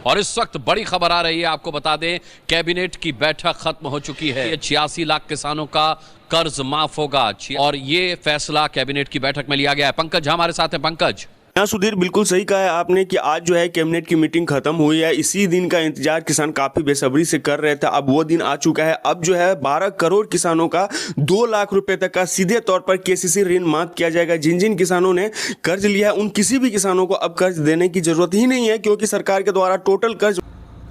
और इस वक्त बड़ी खबर आ रही है, आपको बता दें कैबिनेट की बैठक खत्म हो चुकी है। 86 लाख किसानों का कर्ज माफ होगा और ये फैसला कैबिनेट की बैठक में लिया गया है। पंकज हमारे साथ है। पंकज। हाँ सुधीर, बिल्कुल सही कहा है आपने कि आज जो है कैबिनेट की मीटिंग खत्म हुई है। इसी दिन का इंतजार किसान काफी बेसब्री से कर रहे थे। अब वो दिन आ चुका है। अब जो है 12 करोड़ किसानों का 2 लाख रुपए तक का सीधे तौर पर केसीसी ऋण माफ किया जाएगा। जिन जिन किसानों ने कर्ज लिया है उन किसी भी किसानों को अब कर्ज देने की जरूरत ही नहीं है, क्योंकि सरकार के द्वारा टोटल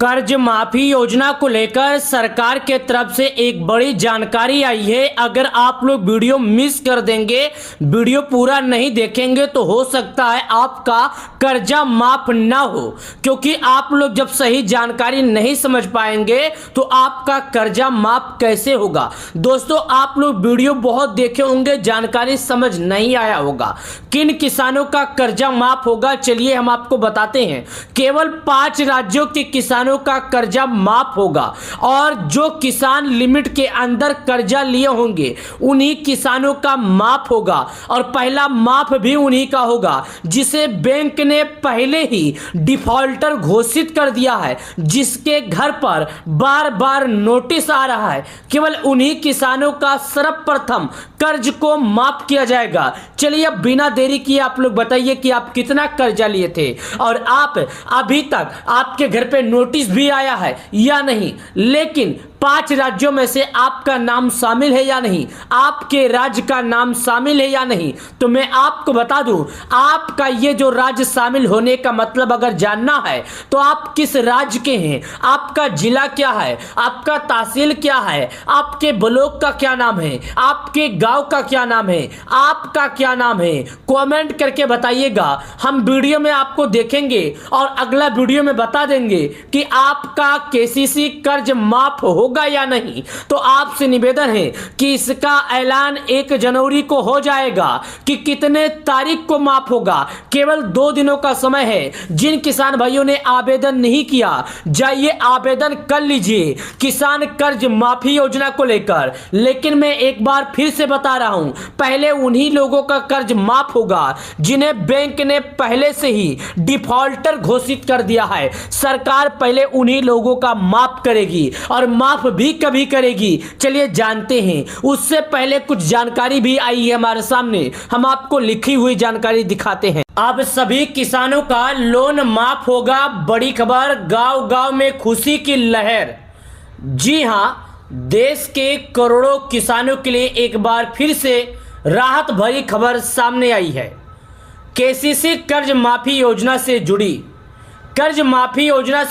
कर्ज माफी योजना को लेकर सरकार के तरफ से एक बड़ी जानकारी आई है। अगर आप लोग वीडियो मिस कर देंगे, वीडियो पूरा नहीं देखेंगे तो हो सकता है आपका कर्जा माफ ना हो, क्योंकि आप लोग जब सही जानकारी नहीं समझ पाएंगे तो आपका कर्जा माफ कैसे होगा। दोस्तों, आप लोग वीडियो बहुत देखे होंगे, जानकारी समझ नहीं आया होगा। किन किसानों का कर्जा माफ होगा, चलिए हम आपको बताते हैं। केवल 5 राज्यों के किसानों का कर्जा माफ होगा और जो किसान लिमिट के अंदर कर्जा लिए होंगे उन्हीं किसानों का माफ होगा। और पहला माफ भी उन्हीं का होगा जिसे बैंक ने पहले ही डिफॉल्टर घोषित कर दिया है, जिसके घर पर बार बार नोटिस आ रहा है। केवल उन्हीं किसानों का सर्वप्रथम कर्ज को माफ किया जाएगा। चलिए अब बिना देरी किए आप लोग बताइए कि आप कितना कर्जा लिए थे और आप अभी तक आपके घर पे नोटिस भी आया है या नहीं। लेकिन 5 राज्यों में से आपका नाम शामिल है या नहीं, आपके राज्य का नाम शामिल है या नहीं, तो मैं आपको बता दूं, आपका ये जो राज्य शामिल होने का मतलब अगर जानना है तो आप किस राज्य के हैं, आपका जिला क्या है, आपका तहसील क्या है, आपके ब्लॉक का क्या नाम है, आपके गांव का क्या नाम है, आपका क्या नाम है, कमेंट करके बताइएगा। हम वीडियो में आपको देखेंगे और अगला वीडियो में बता देंगे कि आपका केसीसी कर्ज माफ होगा या नहीं। तो आपसे निवेदन है कि इसका ऐलान 1 जनवरी को हो जाएगा कि कितने तारीख को माफ होगा। केवल 2 दिनों का समय है। जिन किसान भाइयों ने आवेदन नहीं किया, जाइए आवेदन कर लीजिए किसान कर्ज माफी योजना को लेकर। लेकिन मैं एक बार फिर से बता रहा हूं, पहले उन्हीं लोगों का कर्ज माफ होगा जिन्हें बैंक ने पहले से ही डिफॉल्टर घोषित कर दिया है। सरकार पहले उन्हीं लोगों का माफ करेगी और माफ भी कभी करेगी। चलिए जानते हैं। उससे पहले कुछ जानकारी भी आई है हमारे सामने, हम आपको लिखी हुई जानकारी दिखाते हैं। अब सभी किसानों का लोन माफ होगा। बड़ी खबर, गांव गांव में खुशी की लहर। जी हां, देश के करोड़ों किसानों के लिए एक बार फिर से राहत भरी खबर सामने आई है। केसीसी कर्ज माफी योजना से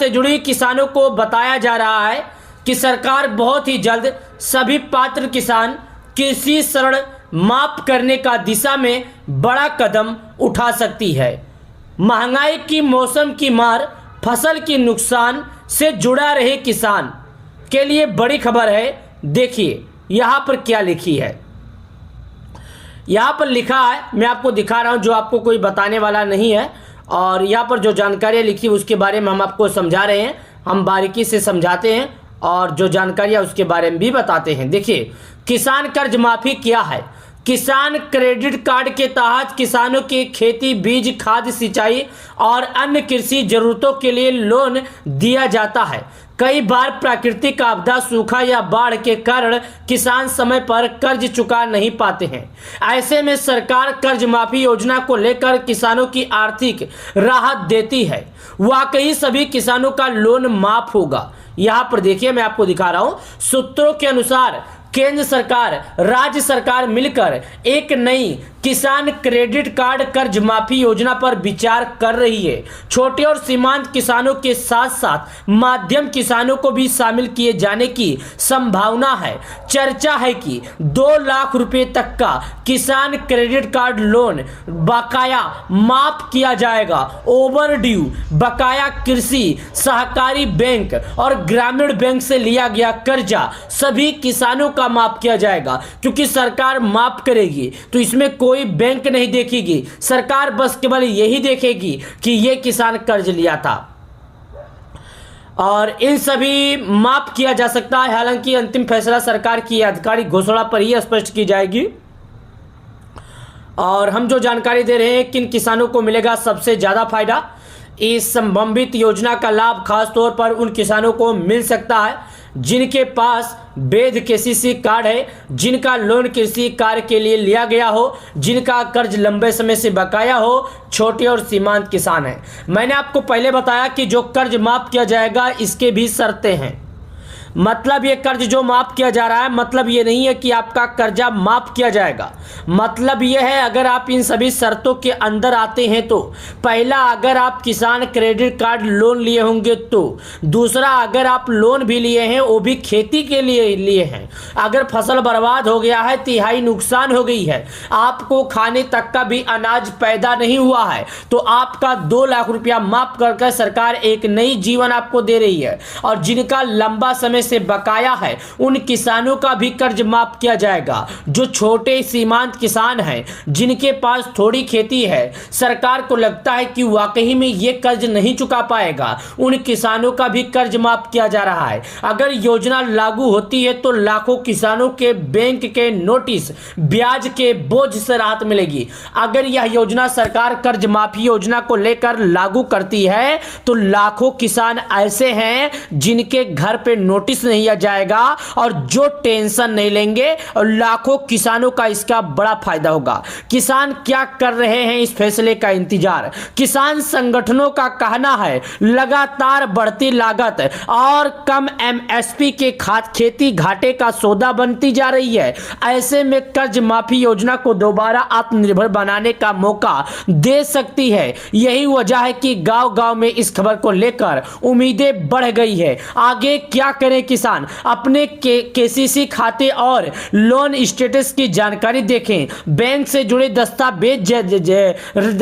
जुड़ी किसानों को बताया जा रहा है कि सरकार बहुत ही जल्द सभी पात्र किसान कृषि ऋण माफ करने का दिशा में बड़ा कदम उठा सकती है। महंगाई की मौसम की मार, फसल की नुकसान से जुड़ा रहे किसान के लिए बड़ी खबर है। देखिए यहाँ पर क्या लिखी है। यहाँ पर लिखा है, मैं आपको दिखा रहा हूँ, जो आपको कोई बताने वाला नहीं है। और यहाँ पर जो जानकारियाँ लिखी उसके बारे में हम आपको समझा रहे हैं, हम बारीकी से समझाते हैं और जो जानकारियाँ उसके बारे में भी बताते हैं। देखिए, किसान कर्ज माफी क्या है। किसान क्रेडिट कार्ड के तहत किसानों की खेती, बीज, खाद, सिंचाई और अन्य कृषि जरूरतों के लिए लोन दिया जाता है। कई बार प्राकृतिक आपदा, सूखा या बाढ़ के कारण किसान समय पर कर्ज चुका नहीं पाते हैं। ऐसे में सरकार कर्ज माफी योजना को लेकर किसानों की आर्थिक राहत देती है। वाकई सभी किसानों का लोन माफ होगा। यहाँ पर देखिए, मैं आपको दिखा रहा हूँ। सूत्रों के अनुसार केंद्र सरकार, राज्य सरकार मिलकर एक नई किसान क्रेडिट कार्ड कर्ज माफी योजना पर विचार कर रही है। छोटे और सीमांत किसानों के साथ साथ माध्यम किसानों को भी शामिल किए जाने की संभावना है। चर्चा है कि 2 लाख रुपए तक का किसान क्रेडिट कार्ड लोन बकाया माफ किया जाएगा। ओवरड्यू बकाया कृषि सहकारी बैंक और ग्रामीण बैंक से लिया गया कर्जा सभी किसानों का माफ किया जाएगा। क्योंकि सरकार माफ करेगी तो इसमें कोई बैंक नहीं देखेगी, सरकार बस केवल यही देखेगी कि ये किसान कर्ज लिया था और इन सभी माफ किया जा सकता है। हालांकि अंतिम फैसला सरकार की आधिकारिक घोषणा पर ही स्पष्ट की जाएगी। और हम जो जानकारी दे रहे हैं, किन किसानों को मिलेगा सबसे ज्यादा फायदा। इस संबंधित योजना का लाभ खास तौर पर उन किसानों को मिल सकता है जिनके पास वैध केसीसी कार्ड है, जिनका लोन कृषि कार्य के लिए लिया गया हो, जिनका कर्ज लंबे समय से बकाया हो, छोटे और सीमांत किसान हैं। मैंने आपको पहले बताया कि जो कर्ज माफ किया जाएगा इसके भी शर्तें हैं। मतलब ये कर्ज जो माफ किया जा रहा है, मतलब ये नहीं है कि आपका कर्जा माफ किया जाएगा। मतलब ये है अगर आप इन सभी शर्तों के अंदर आते हैं तो, पहला अगर आप किसान क्रेडिट कार्ड लोन लिए होंगे तो, दूसरा अगर आप लोन भी लिए हैं वो भी खेती के लिए लिए हैं, अगर फसल बर्बाद हो गया है, तिहाई नुकसान हो गई है, आपको खाने तक का भी अनाज पैदा नहीं हुआ है, तो आपका 2 लाख रुपया माफ करके सरकार एक नई जीवन आपको दे रही है। और जिनका लंबा समय से बकाया है उन किसानों का भी कर्ज माफ किया जाएगा। जो छोटे सीमांत किसान हैं, जिनके पास थोड़ी खेती है, सरकार को लगता है कि वाकई में ये कर्ज नहीं चुका पाएगा, उन किसानों का भी कर्ज माफ किया जा रहा है। अगर योजना लागू होती है तो लाखों किसानों के बैंक के नोटिस, ब्याज के बोझ से राहत मिलेगी। अगर यह योजना सरकार कर्ज माफी योजना को लेकर लागू करती है तो लाखों किसान ऐसे हैं जिनके घर पे नोटिस नहीं आ जाएगा और जो टेंशन नहीं लेंगे, और लाखों किसानों का इसका बड़ा फायदा होगा। किसान क्या कर रहे हैं इस फैसले का इंतजार। किसान संगठनों का कहना है लगातार बढ़ती लागत और कम एमएसपी के खेती घाटे का सौदा बनती जा रही है। ऐसे में कर्ज माफी योजना को दोबारा आत्मनिर्भर बनाने का मौका दे सकती है। यही वजह है कि गांव-गांव में इस खबर को लेकर उम्मीदें बढ़ गई है। आगे क्या करें किसान, अपने केसीसी खाते और लोन स्टेटस की जानकारी देखें, बैंक से जुड़े दस्तावेज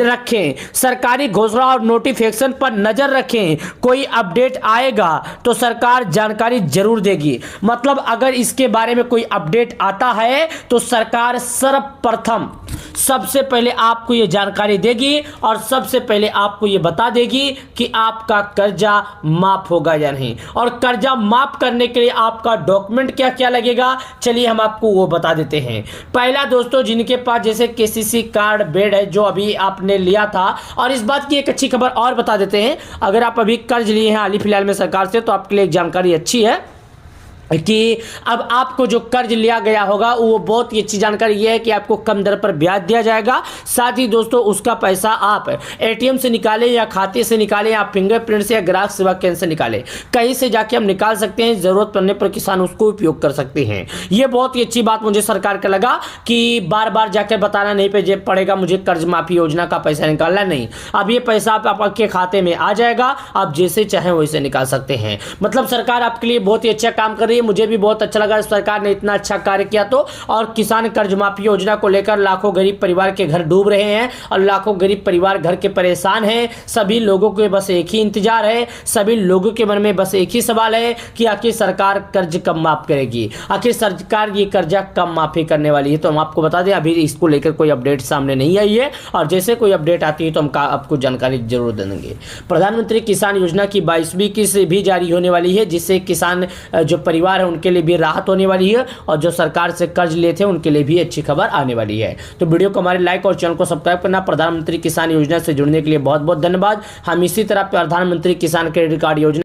रखें, सरकारी घोषणा और नोटिफिकेशन पर नजर रखें। कोई अपडेट आएगा तो सरकार जानकारी जरूर देगी। मतलब अगर इसके बारे में कोई अपडेट आता है तो सरकार सर्वप्रथम सबसे पहले आपको यह जानकारी देगी और सबसे पहले आपको यह बता देगी कि आपका कर्जा माफ होगा या नहीं। और कर्जा माफ करने के लिए आपका डॉक्यूमेंट क्या क्या लगेगा, चलिए हम आपको वो बता देते हैं। पहला दोस्तों, जिनके पास जैसे केसीसी कार्ड बेड है जो अभी आपने लिया था, और इस बात की एक अच्छी खबर और बता देते हैं, अगर आप अभी कर्ज लिए हैं हाल ही फिलहाल में सरकार से तो आपके लिए एक जानकारी अच्छी है कि अब आपको जो कर्ज लिया गया होगा वो बहुत ही अच्छी जानकारी ये है कि आपको कम दर पर ब्याज दिया जाएगा। साथ ही दोस्तों उसका पैसा आप एटीएम से निकालें या खाते से निकालें या फिंगरप्रिंट से या ग्राहक सेवा केंद्र से निकालें, कहीं से जाके हम निकाल सकते हैं। जरूरत पड़ने पर किसान उसको उपयोग कर सकते हैं। ये बहुत ही अच्छी बात मुझे सरकार का लगा कि बार बार जाकर बताना नहीं पड़ेगा मुझे कर्ज माफी योजना का पैसा निकालना नहीं। अब ये पैसा आपके खाते में आ जाएगा, आप जैसे चाहें वैसे निकाल सकते हैं। मतलब सरकार आपके लिए बहुत ही अच्छा काम कर रही है। मुझे भी बहुत अच्छा लगा सरकार ने इतना अच्छा कार्य किया तो। और किसान कर्ज माफी योजना को लेकर लाखों गरीब परिवार के घर डूब रहे हैं और लाखों गरीब परिवार घर के परेशान हैं। सभी लोगों के बस एक ही इंतजार है, सभी लोगों के मन में बस एक ही सवाल है कि आखिर सरकार कर्ज कब माफ करेगी, आखिर सरकार ये कर्जा कब माफी करने वाली है। तो हम आपको बता दें अभी इसको लेकर कोई अपडेट सामने नहीं आई है, और जैसे कोई अपडेट आती है तो हम आपको जानकारी जरूर देंगे। प्रधानमंत्री किसान योजना की 22वीं किस्त भी जारी होने वाली है, जिससे किसान जो परिवार है उनके लिए भी राहत होने वाली है, और जो सरकार से कर्ज लिए थे उनके लिए भी अच्छी खबर आने वाली है। तो वीडियो को हमारे लाइक और चैनल को सब्सक्राइब करना। प्रधानमंत्री किसान योजना से जुड़ने के लिए बहुत बहुत धन्यवाद। हम इसी तरह प्रधानमंत्री किसान क्रेडिट कार्ड योजना